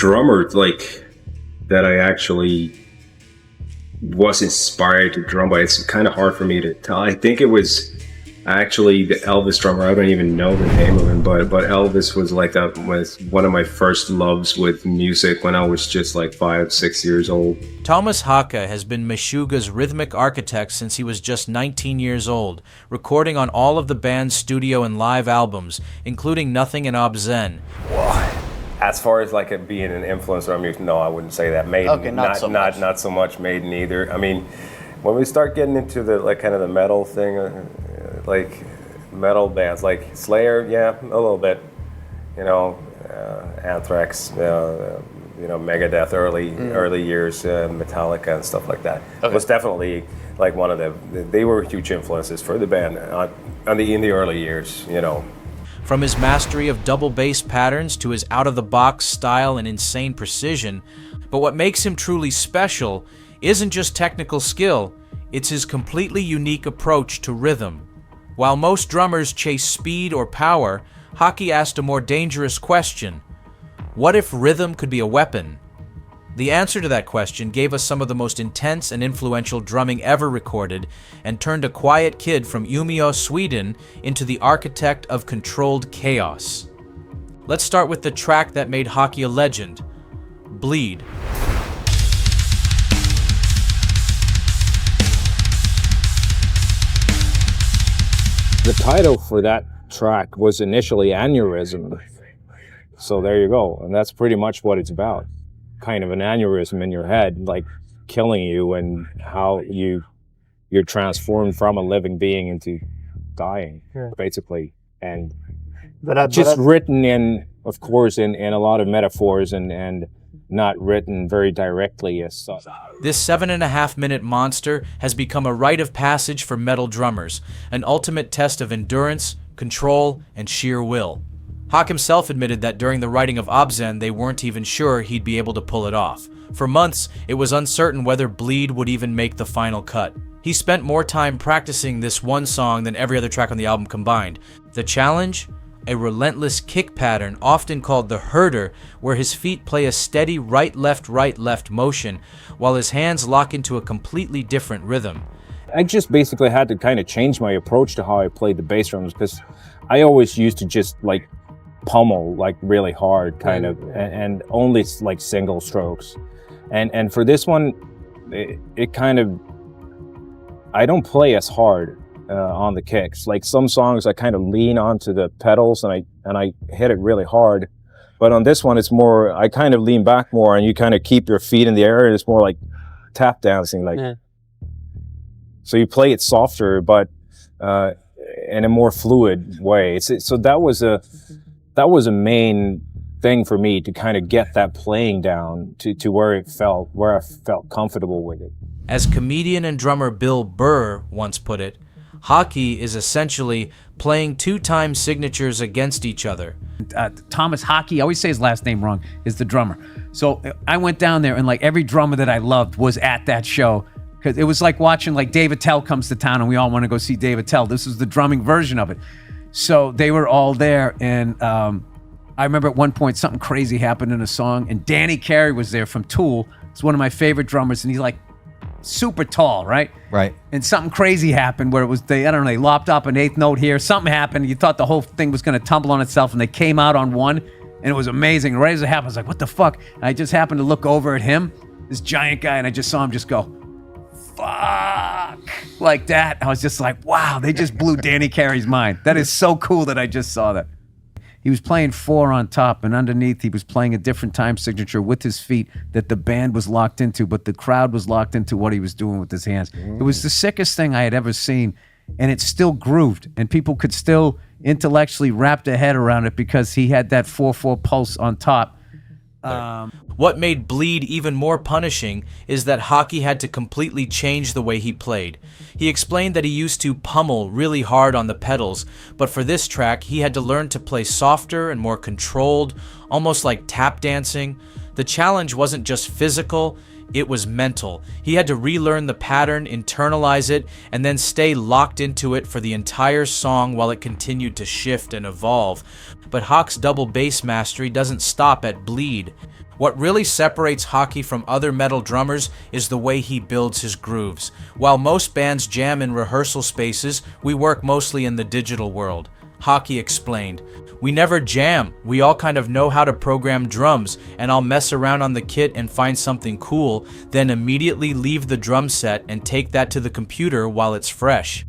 drummer like that I actually was inspired to drum by. It's kind of hard for me to tell. I think it was actually the Elvis drummer. I don't even know the name of him, but Elvis was was one of my first loves with music when I was just like 5-6 years old. Tomas Haake has been Meshuggah's rhythmic architect since he was just 19 years old, recording on all of the band's studio and live albums, including Nothing and Abysmal Eye. As far as like it being an influencer on music, no, I wouldn't say that. Maiden, okay, not so much Maiden either. I mean, when we start getting into the like kind of the metal thing, like metal bands like Slayer, yeah, a little bit. You know, Anthrax, Megadeth, early years, Metallica and stuff like that. Okay. It was definitely like one of they were huge influences for the band in the early years. You know. From his mastery of double bass patterns to his out-of-the-box style and insane precision, but what makes him truly special isn't just technical skill, it's his completely unique approach to rhythm. While most drummers chase speed or power, Haake asked a more dangerous question. What if rhythm could be a weapon? The answer to that question gave us some of the most intense and influential drumming ever recorded and turned a quiet kid from Umeå, Sweden into the architect of controlled chaos. Let's start with the track that made Haake a legend, Bleed. The title for that track was initially Aneurysm. So there you go, and that's pretty much what it's about. Kind of an aneurysm in your head, like killing you, and how you're transformed from a living being into dying, basically. And written in, of course, in a lot of metaphors and not written very directly as such. This 7.5-minute monster has become a rite of passage for metal drummers, an ultimate test of endurance, control, and sheer will. Haake himself admitted that during the writing of Abysmal, they weren't even sure he'd be able to pull it off. For months, it was uncertain whether Bleed would even make the final cut. He spent more time practicing this one song than every other track on the album combined. The challenge? A relentless kick pattern, often called the herder, where his feet play a steady right-left motion, while his hands lock into a completely different rhythm. I just basically had to kind of change my approach to how I played the bass drums, because I always used to just like pummel like really hard kind of and only like single strokes, and for this one it kind of, I don't play as hard on the kicks. Like some songs I kind of lean onto the pedals and I hit it really hard, but on this one it's more, I kind of lean back more and you kind of keep your feet in the air, and it's more like tap dancing, like so you play it softer but in a more fluid way. So that was a main thing for me, to kind of get that playing down to where I felt comfortable with it. As comedian and drummer Bill Burr once put it, Haake is essentially playing two-time signatures against each other. Tomas Haake, I always say his last name wrong, is the drummer. So I went down there and like every drummer that I loved was at that show, because it was like watching like David Tell comes to town and we all want to go see David Tell. This is the drumming version of it. So they were all there, and I remember at one point something crazy happened in a song, and Danny Carey was there from Tool. It's one of my favorite drummers, and he's like super tall, right? Right. And something crazy happened where it was, they lopped up an eighth note here. Something happened. You thought the whole thing was going to tumble on itself, and they came out on one, and it was amazing. Right as it happened, I was like, what the fuck? And I just happened to look over at him, this giant guy, and I just saw him just go, fuck, like that. I was just like, wow, they just blew Danny Carey's mind. That is so cool that I just saw that. He was playing 4 on top, and underneath he was playing a different time signature with his feet that the band was locked into, but the crowd was locked into what he was doing with his hands. It was the sickest thing I had ever seen, and it still grooved, and people could still intellectually wrap their head around it because he had that 4/4 pulse on top. What made Bleed even more punishing is that Haake had to completely change the way he played. He explained that he used to pummel really hard on the pedals, but for this track he had to learn to play softer and more controlled, almost like tap dancing. The challenge wasn't just physical, it was mental. He had to relearn the pattern, internalize it, and then stay locked into it for the entire song while it continued to shift and evolve. But Haake's double bass mastery doesn't stop at Bleed. What really separates Haake from other metal drummers is the way he builds his grooves. While most bands jam in rehearsal spaces, we work mostly in the digital world. Haake explained, "We never jam. We all kind of know how to program drums, and I'll mess around on the kit and find something cool, then immediately leave the drum set and take that to the computer while it's fresh."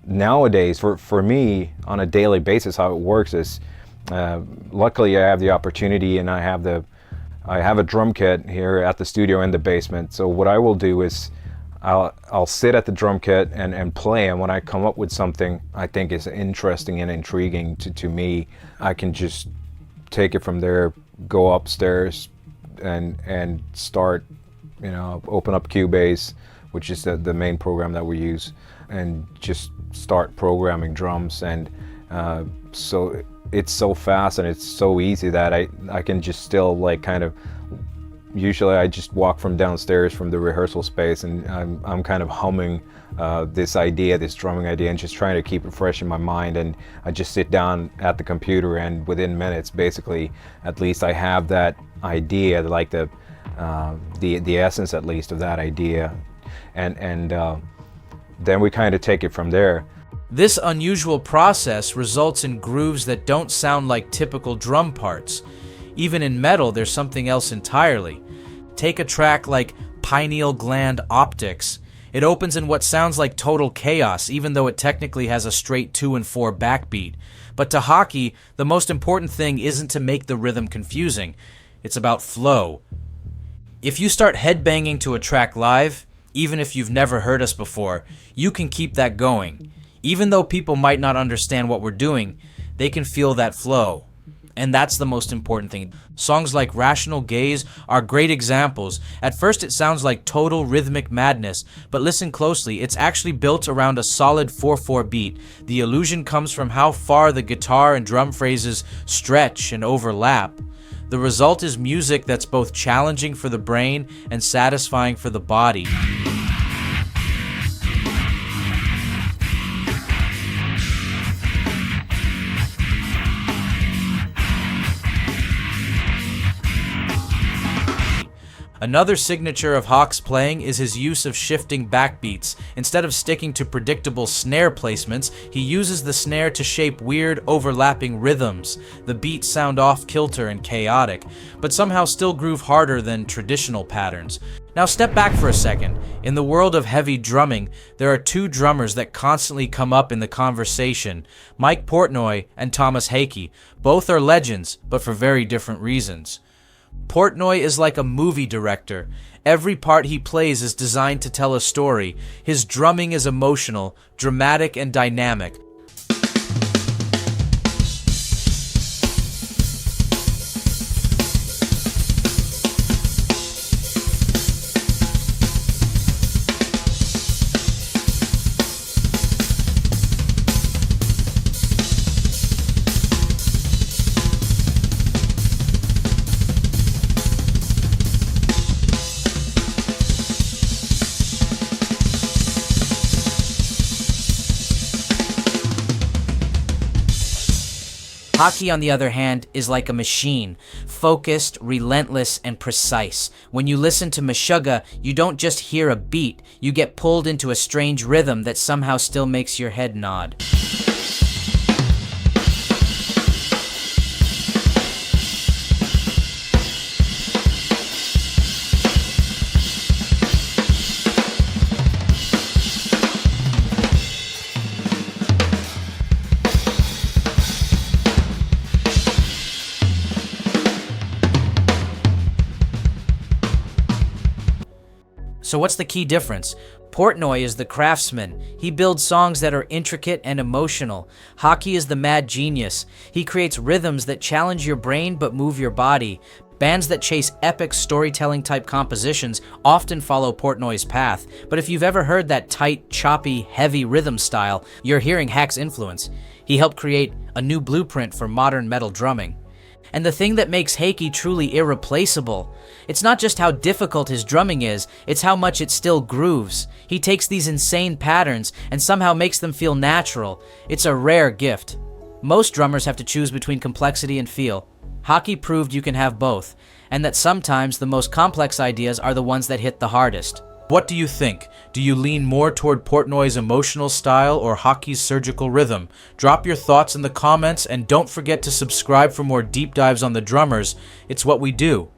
Nowadays, for me, on a daily basis, how it works is, luckily I have the opportunity and I have a drum kit here at the studio in the basement. So what I will do is I'll sit at the drum kit and play, and when I come up with something I think is interesting and intriguing to me, I can just take it from there, go upstairs and start, open up Cubase, which is the main program that we use, and just start programming drums. And so it's so fast and it's so easy that I can just still usually I just walk from downstairs from the rehearsal space and I'm kind of humming this drumming idea, and just trying to keep it fresh in my mind. And I just sit down at the computer, and within minutes, basically, at least I have that idea, like the essence at least of that idea, and then we kind of take it from there. This unusual process results in grooves that don't sound like typical drum parts. Even in metal, there's something else entirely. Take a track like Pineal Gland Optics. It opens in what sounds like total chaos, even though it technically has a straight 2 and 4 backbeat. But to Haake, the most important thing isn't to make the rhythm confusing. It's about flow. If you start headbanging to a track live, even if you've never heard us before, you can keep that going. Even though people might not understand what we're doing, they can feel that flow. And that's the most important thing. Songs like Rational Gaze are great examples. At first it sounds like total rhythmic madness, but listen closely, it's actually built around a solid 4/4 beat. The illusion comes from how far the guitar and drum phrases stretch and overlap. The result is music that's both challenging for the brain and satisfying for the body. Another signature of Haake's playing is his use of shifting backbeats. Instead of sticking to predictable snare placements, he uses the snare to shape weird, overlapping rhythms. The beats sound off-kilter and chaotic, but somehow still groove harder than traditional patterns. Now step back for a second. In the world of heavy drumming, there are two drummers that constantly come up in the conversation: Mike Portnoy and Tomas Haake. Both are legends, but for very different reasons. Portnoy is like a movie director. Every part he plays is designed to tell a story. His drumming is emotional, dramatic, and dynamic. Haake, on the other hand, is like a machine, focused, relentless, and precise. When you listen to Meshuggah, you don't just hear a beat, you get pulled into a strange rhythm that somehow still makes your head nod. So what's the key difference? Portnoy is the craftsman. He builds songs that are intricate and emotional. Haake is the mad genius. He creates rhythms that challenge your brain but move your body. Bands that chase epic storytelling type compositions often follow Portnoy's path, but if you've ever heard that tight, choppy, heavy rhythm style, you're hearing Haake's influence. He helped create a new blueprint for modern metal drumming. And the thing that makes Haake truly irreplaceable, it's not just how difficult his drumming is, it's how much it still grooves. He takes these insane patterns and somehow makes them feel natural. It's a rare gift. Most drummers have to choose between complexity and feel. Haake proved you can have both. and that sometimes the most complex ideas are the ones that hit the hardest. What do you think? Do you lean more toward Portnoy's emotional style or Haake's surgical rhythm? Drop your thoughts in the comments, and don't forget to subscribe for more deep dives on the drummers. It's what we do.